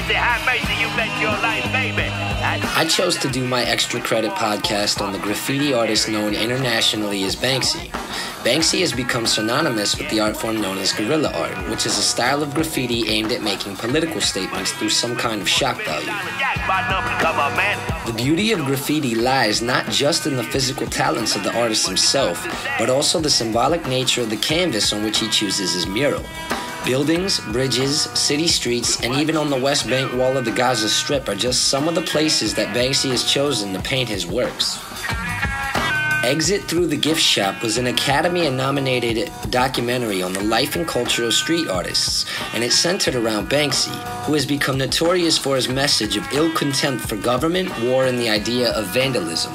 Banksy, have mercy, you bet your life, baby. I chose to do my Extra Credit podcast on the graffiti artist known internationally as Banksy. Banksy has become synonymous with the art form known as guerrilla art, which is a style of graffiti aimed at making political statements through some kind of shock value. The beauty of graffiti lies not just in the physical talents of the artist himself, but also the symbolic nature of the canvas on which he chooses his mural. Buildings, bridges, city streets, and even on the West Bank wall of the Gaza Strip are just some of the places that Banksy has chosen to paint his works. Exit Through the Gift Shop was an Academy-nominated documentary on the life and culture of street artists, and it's centered around Banksy, who has become notorious for his message of ill contempt for government, war, and the idea of vandalism.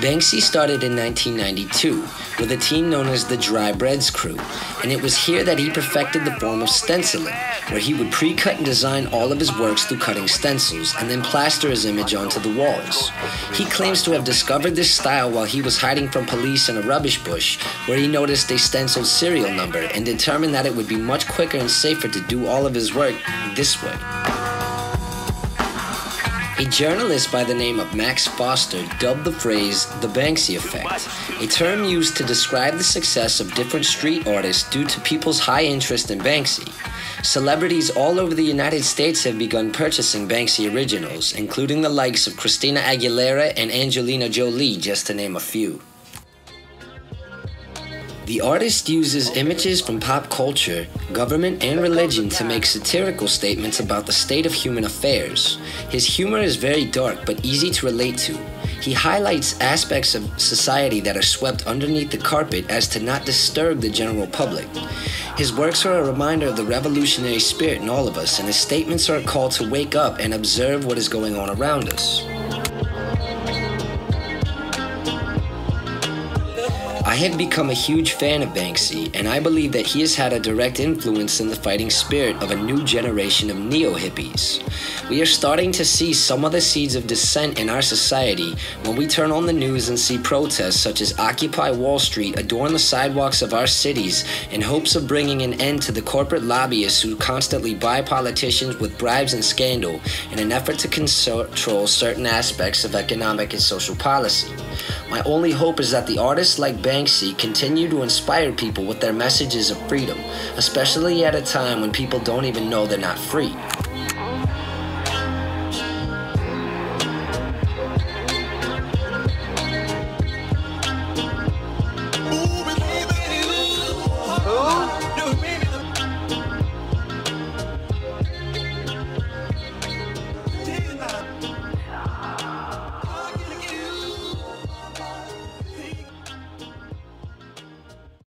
Banksy started in 1992 with a team known as the Dry Breads Crew, and it was here that he perfected the form of stenciling, where he would pre-cut and design all of his works through cutting stencils and then plaster his image onto the walls. He claims to have discovered this style while he was hiding from police in a rubbish bush, where he noticed a stenciled serial number and determined that it would be much quicker and safer to do all of his work this way. A journalist by the name of Max Foster dubbed the phrase the Banksy effect, a term used to describe the success of different street artists due to people's high interest in Banksy. Celebrities all over the United States have begun purchasing Banksy originals, including the likes of Christina Aguilera and Angelina Jolie, just to name a few. The artist uses images from pop culture, government, and religion to make satirical statements about the state of human affairs. His humor is very dark but easy to relate to. He highlights aspects of society that are swept underneath the carpet as to not disturb the general public. His works are a reminder of the revolutionary spirit in all of us, and his statements are a call to wake up and observe what is going on around us. I have become a huge fan of Banksy, and I believe that he has had a direct influence in the fighting spirit of a new generation of neo-hippies. We are starting to see some of the seeds of dissent in our society when we turn on the news and see protests such as Occupy Wall Street adorn the sidewalks of our cities in hopes of bringing an end to the corporate lobbyists who constantly buy politicians with bribes and scandal in an effort to control certain aspects of economic and social policy. My only hope is that the artists like Banksy continue to inspire people with their messages of freedom, especially at a time when people don't even know they're not free.